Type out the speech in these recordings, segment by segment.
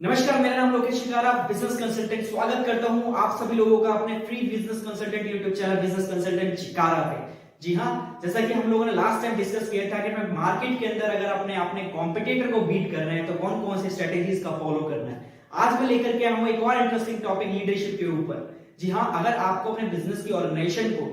नमस्कार, मेरा नाम लोकेश शिकारा, बिजनेस कंसल्टेंट। स्वागत करता हूं आप सभी लोगों का अपने free business consultant YouTube channel business consultant shikara पे। जी हाँ, जैसा कि हम लोगों ने लास्ट टाइम डिस्कस किया था कि मैं मार्केट के अंदर अगर अपने अपने कॉम्पिटिटर को बीट करना है तो कौन कौन से स्ट्रेटेजीज का फॉलो करना है। आज मैं लेकर के आया हूं एक और इंटरेस्टिंग टॉपिक लीडरशिप के ऊपर। जी हाँ, अगर आपको अपने बिजनेस की ऑर्गेनाइजेशन को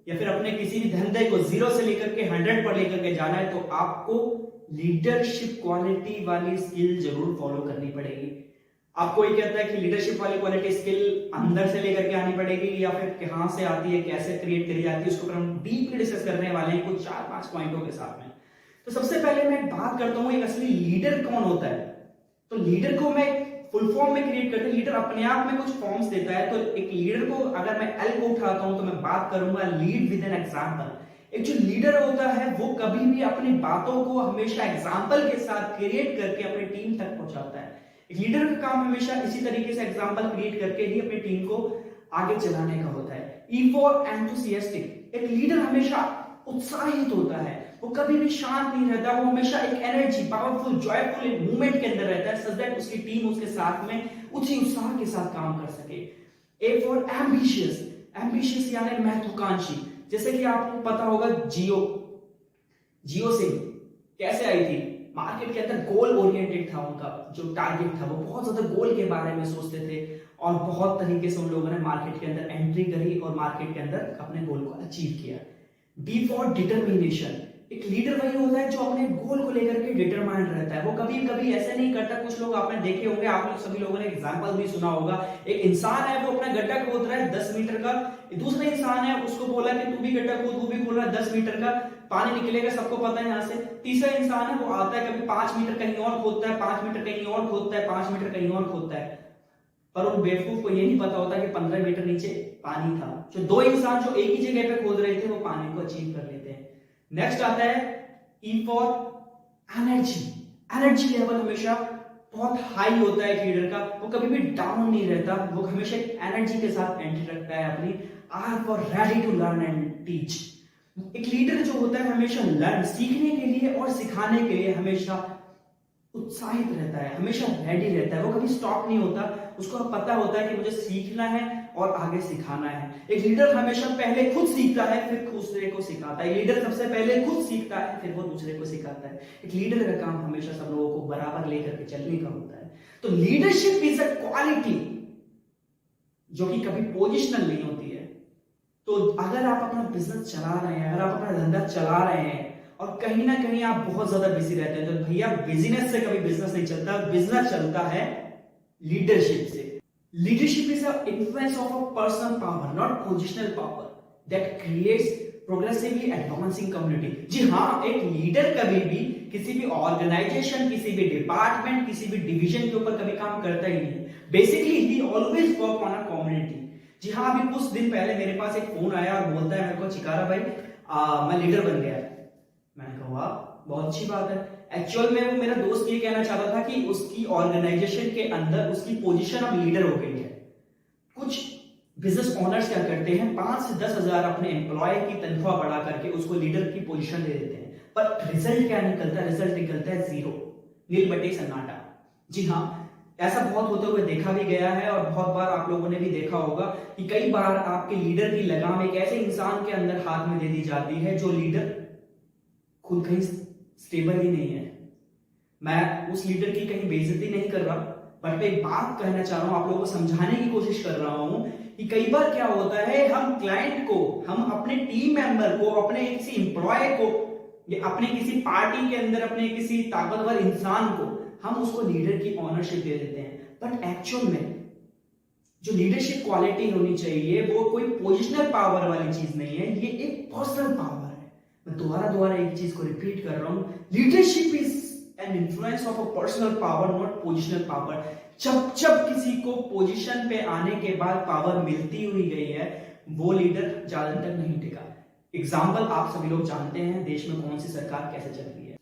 या फिर अपने किसी भी धंधे को 0 से लेकर के 100 पर लेकर के जाना है तो आपको लीडरशिप क्वालिटी वाली स्किल जरूर फॉलो करनी पड़ेगी। आपको ये कहता है कि लीडरशिप वाली क्वालिटी स्किल अंदर से लेकर के आनी पड़ेगी या फिर कहां से आती है, कैसे क्रिएट करी जाती है, उसके ऊपर हम डीपली डिस्कस करने वाले हैं कुछ 4-5 पॉइंटों के साथ में। तो सबसे पहले मैं बात करता हूं एक असली लीडर कौन होता है। तो लीडर को मैं फुल फॉर्म में क्रिएट करते हैं। लीडर अपने आप में कुछ फॉर्म्स देता है। तो एक लीडर को अगर मैं एल को उठाता हूं तो मैं बात करूंगा लीड विद एन एग्जांपल। एक जो लीडर होता है वो कभी भी अपनी बातों को हमेशा एग्जांपल के साथ क्रिएट करके अपनी टीम तक पहुंचाता है। लीडर का काम हमेशा इसी तरीके से एग्जांपल क्रिएट करके ही अपनी टीम को आगे चलाने का होता है। E for enthusiastic. एक लीडर हमेशा उत्साहित होता है, वो कभी भी शांत नहीं रहता, वो हमेशा एक एनर्जी, पावरफुल, जॉयफुल मूवमेंट के अंदर रहता है सो दैट उसकी टीम उसके साथ में उसी उत्साह के साथ काम कर सके। A for ambitious. एम्बिशियस यानी महत्वाकांक्षी। जैसे कि आपको पता होगा जियो सिम कैसे आई थी। मार्केट के अंदर गोल ओरिएंटेड था, उनका जो टारगेट था वो बहुत ज्यादा गोल के बारे में सोचते थे और बहुत तरीके से उन लोगों ने मार्केट के अंदर एंट्री करी और मार्केट के अंदर अपने गोल को अचीव किया। D for determination. एक लीडर वही होता है जो अपने गोल को लेकर के डिटरमाइंड रहता है। वो कभी कभी ऐसे नहीं करता। कुछ लोग आपने देखे होंगे, आप लोग सभी लोगों ने एग्जांपल भी सुना होगा। एक इंसान है, वो अपना गड्ढा खोद रहा है 10 मीटर का। दूसरा इंसान है, उसको बोला कि तू भी गड्ढा खोद, वो भी खोद रहा है 10 मीटर का, पानी निकलेगा, सबको पता है यहाँ से। तीसरा इंसान है, वो आता है कभी 5 मीटर कहीं और खोदता है, 5 मीटर कहीं और खोदता है, 5 मीटर कहीं और खोदता है, पर उन बेवकूफ को ये नहीं पता होता कि 15 मीटर नीचे पानी था। जो दो इंसान जो एक ही जगह पे खोद रहे थे वो पानी को अचीव कर लेते हैं। नेक्स्ट आता है E for energy. Energy level हमेशा बहुत हाई होता है लीडर का। वो कभी भी डाउन नहीं रहता, वो हमेशा एनर्जी के साथ एंट्री रखता है अपनी। R for ready to learn and teach. एक लीडर जो होता है हमेशा लर्न, सीखने के लिए और सिखाने के लिए हमेशा उत्साहित रहता है, हमेशा रेडी रहता है। वो कभी स्टॉप नहीं होता। उसको पता होता है कि मुझे सीखना है और आगे सिखाना है। एक लीडर हमेशा पहले खुद सीखता है फिर दूसरे को सिखाता है। लीडर सबसे पहले खुद सीखता है फिर वो दूसरे को सिखाता है। एक लीडर का काम हमेशा सब लोगों को बराबर लेकर के चलने का होता है। तो लीडरशिप इज अ क्वालिटी जो कि कभी पोजिशनल नहीं होती है। तो अगर आप अपना बिजनेस चला रहे हैं, अगर आप अपना धंधा चला रहे हैं और कहीं ना कहीं आप बहुत ज्यादा बिजी रहते हैं, तो भैया बिजीनेस से कभी बिजनेस नहीं चलता। बिजनेस चलता है लीडरशिप से। Leadership is the influence of a personal power, not positional power, that creates progressively advancing community. जी हाँ, एक लीडर कभी भी किसी भी ऑर्गेनाइजेशन, किसी भी डिपार्टमेंट, किसी भी डिवीजन के ऊपर कभी काम करता ही नहीं। Basically he always work on a community. जी हाँ, अभी कुछ दिन पहले मेरे पास एक फोन आया और बोलता है मेरे को, चिकारा भाई मैं लीडर बन गया। मैंने कहा वाह, बहुत अच्छी बात है। एक्चुअल में वो मेरा दोस्त ये कहना चाहता था कि उसकी ऑर्गेनाइजेशन के अंदर उसकी पोजीशन अब लीडर हो गई है। कुछ बिजनेस ओनर्स क्या करते हैं, 5 से 10 हजार अपने एम्प्लॉय की तनख्वाह बढ़ा करके उसको लीडर की पोजीशन दे देते हैं, पर रिजल्ट क्या निकलता है? रिजल्ट निकलता है 0, नील बटे सन्नाटा। जी हाँ, ऐसा बहुत होते हुए देखा भी गया है और बहुत बार आप लोगों ने भी देखा होगा कि कई बार आपके लीडर की लगाम एक ऐसे इंसान के अंदर हाथ में दे दी जाती है जो लीडर खुद कहीं स्टेबल ही नहीं है। मैं उस लीडर की कहीं बेइज्जती नहीं कर रहा, बट मैं एक बात कहना चाह रहा हूं, आप लोगों को समझाने की कोशिश कर रहा हूं कि कई बार क्या होता है, हम क्लाइंट को, हम अपने टीम मेंबर को, अपने किसी एम्प्लॉय को, या अपने किसी पार्टी के अंदर अपने किसी ताकतवर इंसान को हम उसको लीडर की ऑनरशिप दे देते हैं। बट एक्चुअल में जो लीडरशिप क्वालिटी होनी चाहिए वो कोई पोजिशनल पावर वाली चीज नहीं है, ये एक पर्सनल पावर है। मैं दोबारा एक चीज को रिपीट कर रहा हूं, leadership is an influence of a personal power, not positional power. जब किसी को पोजीशन पे आने के बाद पावर मिलती हुई गई है, वो लीडर ज्यादा तक नहीं टिका। एग्जाम्पल आप सभी लोग जानते हैं, देश में कौन सी सरकार कैसे चल रही है।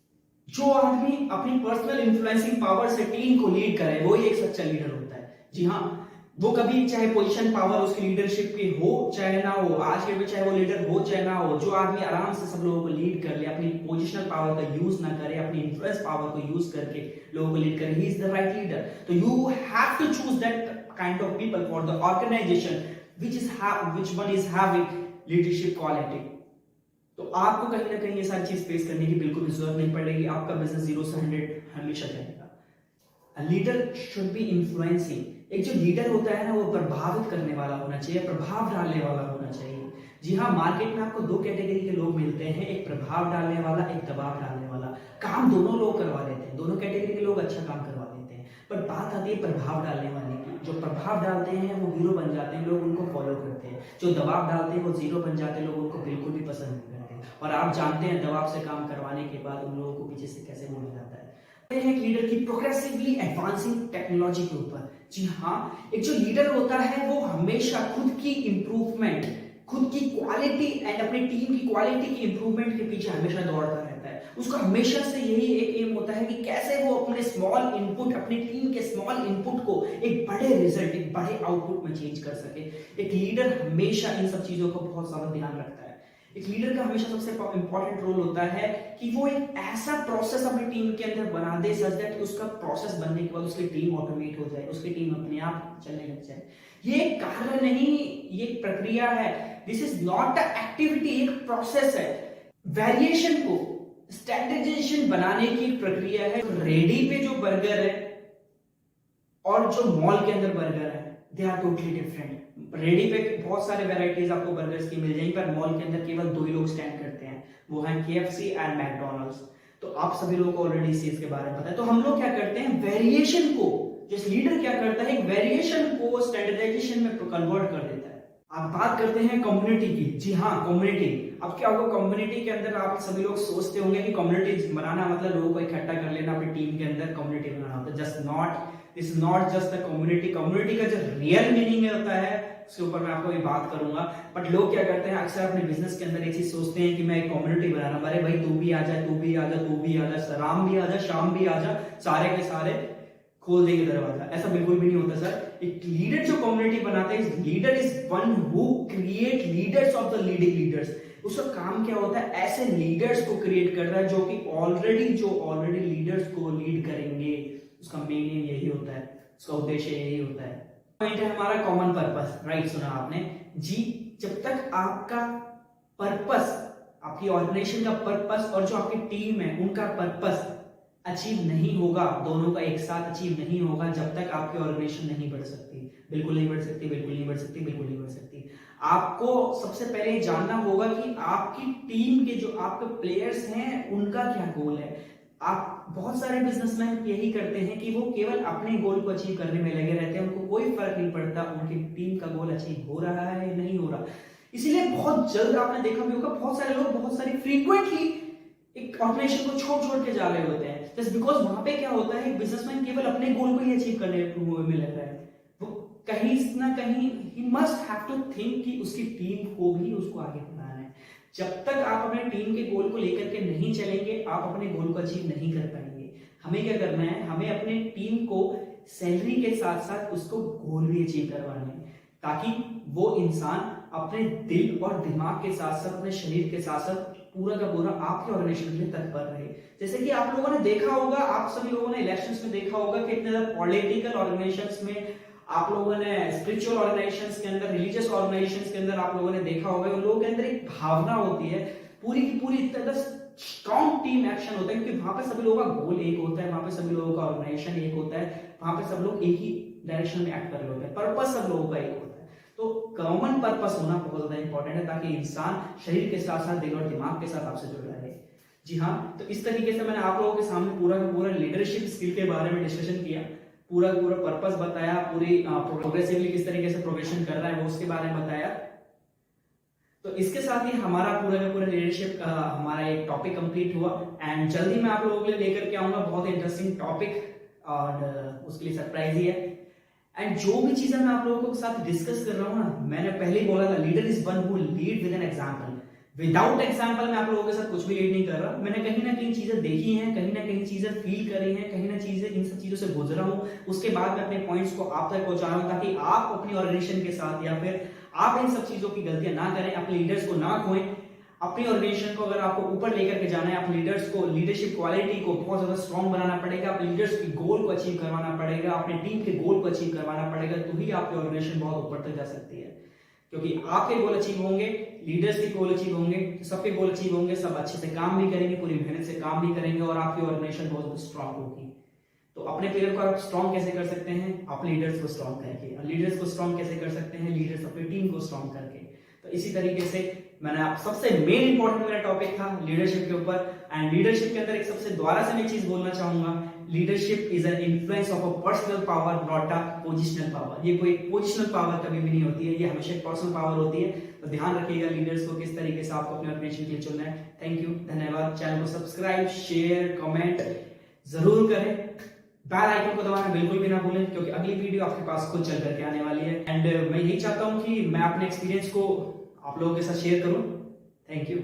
जो आदमी अपनी पर्सनल इन्फ्लुएंसिंग पावर से टीम को लीड करे वो ही एक सच्चा लीडर होता है। जी हाँ, वो कभी चाहे पोजीशन पावर उसकी लीडरशिप की हो चाहे ना हो, आज के भी चाहे वो लीडर हो चाहे ना हो, जो आदमी आराम से सब लोगों को लीड कर ले, अपनी पोजिशनल पावर का यूज ना करे, अपनी इन्फ्लुएंस पावर को यूज करके लोगों को लीड करे, he is the right leader. तो you have to choose that kind of people for the organisation which one is having leadership quality। तो आपको कहीं ना कहीं ये सारी चीज फेस करने की बिल्कुल भी जरूरत नहीं पड़ेगी, आपका बिजनेस 0 से 100 हमेशा चलेगा। Leader should be influencing. एक जो लीडर होता है ना, वो प्रभावित करने वाला होना चाहिए, प्रभाव डालने वाला होना चाहिए। जी हाँ, मार्केट में आपको 2 कैटेगरी के लोग मिलते हैं, एक प्रभाव डालने वाला, एक दबाव डालने वाला। काम दोनों लोग करवा देते हैं, दोनों कैटेगरी के लोग अच्छा काम करवा देते हैं, पर बात आती है प्रभाव डालने वाले की। जो प्रभाव डालते हैं वो हीरो बन जाते हैं, लोग उनको फॉलो करते हैं। जो दबाव डालते हैं वो जीरो बन जाते हैं, लोग उनको बिल्कुल भी पसंद नहीं करते। और आप जानते हैं दबाव से काम करवाने के बाद उन लोगों को पीछे से कैसे मोड़ा जाता है। एक लीडर की प्रोग्रेसिवली एडवांसिंग टेक्नोलॉजी के ऊपर। जी हाँ, एक जो लीडर होता है वो हमेशा खुद की इंप्रूवमेंट, खुद की क्वालिटी एंड अपनी टीम की क्वालिटी की इंप्रूवमेंट के पीछे हमेशा दौड़ता रहता है। उसका हमेशा से यही एक एम होता है कि कैसे वो अपने स्मॉल इनपुट, अपनी टीम के स्मॉल इनपुट को एक बड़े रिजल्ट, एक बड़े आउटपुट में चेंज कर सके। एक लीडर हमेशा इन सब चीजों का बहुत ज्यादा ध्यान रखता है। एक लीडर का हमेशा सबसे इंपॉर्टेंट रोल होता है कि वो एक ऐसा प्रोसेस अपनी टीम के अंदर बना दे सच दैट उसका प्रोसेस बनने के बाद उसकी टीम ऑटोमेट हो जाए, उसकी टीम अपने आप चलने लग जाए। ये कार्य नहीं, ये प्रक्रिया है। This is not a activity, एक प्रोसेस है। वेरिएशन को स्टैंडर्डाइजेशन बनाने की एक प्रक्रिया है। रेडी पे जो बर्गर है और जो मॉल के अंदर बर्गर है, they are totally different. Ready पे बहुत सारे वैरायटीज आपको बर्गर्स की मिल जाएंगी, पर मॉल के अंदर केवल 2 ही लोग स्टैंड करते हैं, वो है KFC एंड मैकडोनल्ड्स। तो आप सभी लोगों को ऑलरेडी इस चीज के बारे में पता है। तो हम लोग क्या करते हैं, वेरिएशन को, जिस लीडर क्या करता है, वेरिएशन को स्टैंडर्डाइजेशन में कन्वर्ट कर देता है। आप बात करते हैं कम्युनिटी की। जी हाँ, कम्युनिटी। अब क्या होगा, कम्युनिटी के अंदर आप सभी लोग सोचते होंगे कि कम्युनिटी बनाना मतलब लोगों को इकट्ठा कर लेना, अपनी टीम के अंदर कम्युनिटी बनाना होता है। Just not, it's not just the community. Community का जो रियल मीनिंग होता है उसके ऊपर मैं आपको अभी बात करूंगा। बट लोग क्या करते हैं, अक्सर अपने बिजनेस के अंदर एक चीज सोचते हैं कि मैं एक कम्युनिटी बनाना, अरे भाई तू भी आ जा, तू भी आ जा, तू भी आ जा, राम भी आ जा, श्याम भी आ जा, सारे के सारे खोल देंगे दरवाजा। ऐसा बिल्कुल भी नहीं होता सर। एक लीडर जो कम्युनिटी बनाते हैं, leader is one who create leaders of the leading leaders. उसका काम क्या होता है, ऐसे लीडर्स को क्रिएट कर रहा है जो कि ऑलरेडी लीडर्स को लीड करेंगे। उसका मेन एम यही होता है, उसका उद्देश्य यही होता है। पॉइंट है हमारा कॉमन पर्पस। राइट, सुना आपने जी। जब तक आपका पर्पस, आपकी ऑर्गेनाइजेशन का पर्पस और जो आपकी टीम है उनका पर्पस अचीव नहीं होगा, दोनों का एक साथ अचीव नहीं होगा, जब तक आपकी ऑर्गेनाइजेशन नहीं बढ़ सकती। बिल्कुल नहीं बढ़ सकती, बिल्कुल नहीं बढ़ सकती, बिल्कुल नहीं बढ़ सकती। आपको सबसे पहले जानना होगा कि आपकी टीम के जो आपके प्लेयर्स हैं उनका क्या गोल है। आप बहुत सारे बिजनेसमैन यही करते हैं कि वो केवल अपने गोल को अचीव करने में लगे रहते हैं, उनको कोई फर्क नहीं पड़ता उनकी टीम का गोल अचीव हो रहा है या नहीं हो रहा। इसीलिए बहुत जल्द आपने देखा भी होगा, बहुत सारे लोग बहुत सारी फ्रीक्वेंटली एक ऑर्गेनाइजेशन को छोड़ के जा रहे होते हैं, जस्ट बिकॉज वहां पे क्या होता है, बिजनेसमैन केवल अपने गोल को ही अचीव करने में लग रहा है। वो कहीं ना कहीं he must have to think कि उसकी टीम को भी उसको आगे बढ़ाना है। जब तक आप अपने टीम के गोल को लेकर के नहीं चलेंगे, आप अपने गोल को अचीव नहीं कर पाएंगे। हमें क्या करना है, हमें अपने टीम को सैलरी के साथ साथ उसको गोल भी अचीव करवाने हैं, ताकि वो इंसान अपने दिल और दिमाग के साथ साथ अपने शरीर के साथ साथ पूरा का पूरा आपके ऑर्गेनाइजेशन के लिए तत्पर रहे। जैसे कि आप लोगों ने देखा होगा, आप सभी लोगों ने इलेक्शंस में देखा होगा कि इतने ज्यादा पॉलिटिकल ऑर्गेनाइजेशंस में, आप लोगों ने स्पिरिचुअल ऑर्गेनाइजेशंस के अंदर, रिलीजियस ऑर्गेनाइजेशंस के अंदर आप लोगों ने देखा होगा, उन लोगों के अंदर एक भावना होती है, पूरी की पूरी इतना स्ट्रॉन्ग टीम एक्शन होता है, क्योंकि वहां पे सभी लोगों का गोल एक होता है, वहां पे सभी लोगों का ऑर्गेनाइजेशन एक होता है, वहां पे सब लोग एक ही डायरेक्शन में एक्ट कर रहे होते हैं, पर्पस सब लोगों का एक होता है। तो कॉमन पर्पस होना बहुत ज्यादा इंपॉर्टेंट है, ताकि इंसान शरीर के साथ साथ दिल और दिमाग के साथ आपसे जुड़ रहे। जी हाँ, तो इस तरीके से मैंने आप लोगों के सामने पूरा लीडरशिप स्किल के बारे में डिस्कशन किया, पूरा पर्पस बताया, पूरी प्रोग्रेसिवली किस तरीके से प्रोग्रेशन कर रहा है वो उसके बारे में बताया। तो इसके साथ ही हमारा पूरा लीडरशिप हमारा एक टॉपिक कंप्लीट हुआ, एंड जल्दी मैं आप लोगों के लिए लेकर के आऊंगा बहुत इंटरेस्टिंग टॉपिक, और उसके लिए सरप्राइज ही है। एंड जो भी चीजें मैं आप लोगों के साथ डिस्कस कर रहा हूँ ना, मैंने पहले ही बोला था, leader is one who lead with an example. Without example मैं आप लोगों के साथ कुछ भी लीड नहीं कर रहा, मैंने कहीं ना कहीं चीजें देखी हैं, कहीं ना कहीं चीजें फील करी हैं, कहीं ना चीजें इन सब चीजों से गुजरा हूं, उसके बाद मैं अपने पॉइंट्स को आप तक पहुंचा रहा हूं ताकि आप अपनी ऑर्गेनाइजेशन के साथ या फिर आप इन सब चीजों की गलतियां ना करें, अपने लीडर्स को ना खोएं। अपनी ऑर्गेनाइजेशन को अगर आपको ऊपर लेकर के जाना है, अपने लीडर्स को, लीडरशिप क्वालिटी को बहुत ज्यादा स्ट्रॉन्ग बनाना पड़ेगा, अपने लीडर्स की गोल को अचीव करवाना पड़ेगा, अपने टीम के गोल को अचीव करवाना पड़ेगा, तो ही आपकी ऑर्गेनाइजेशन बहुत ऊपर तक जा सकती है। क्योंकि आपके गोल अचीव होंगे, लीडर्स के गोल अचीव होंगे, तो सबके गोल अचीव होंगे, सब अच्छे से काम भी करेंगे, पूरी मेहनत से काम भी करेंगे और आपकी ऑर्गेनाइजेशन बहुत स्ट्रांग होगी। तो अपने पीरियड को आप स्ट्रॉन्ग कैसे कर सकते हैं? अपने लीडर्स को स्ट्रॉन्ग करके। और लीडर्स को स्ट्रॉन्ग कैसे कर सकते हैं? लीडर्स अपनी टीम को स्ट्रॉन्ग करके। तो इसी तरीके से मैंने आप सबसे मेन इंपॉर्टेंट मेरा टॉपिक था लीडरशिप के ऊपर। एंड लीडरशिप के अंदर एक सबसे दोबारा से मैं चीज बोलना चाहूंगा, leadership is an influence of a personal power, not a positional power. ये कोई पोजिशनल पावर कभी भी नहीं होती है, ये हमेशा एक पर्सनल पावर होती है। तो ध्यान रखिएगा लीडर्स को किस तरीके से आपको अपने ऑर्गेनाइजेशन के लिए चुनना है। थैंक यू, धन्यवाद। चैनल को सब्सक्राइब, शेयर, कमेंट जरूर करें। बेल आइकन को दबाना बिल्कुल भी ना भूलें, क्योंकि अगली वीडियो आपके पास खुद चल करके आने वाली है। एंड मैं यही चाहता हूं कि मैं अपने एक्सपीरियंस को आप लोगों के साथ शेयर करूं। Thank you.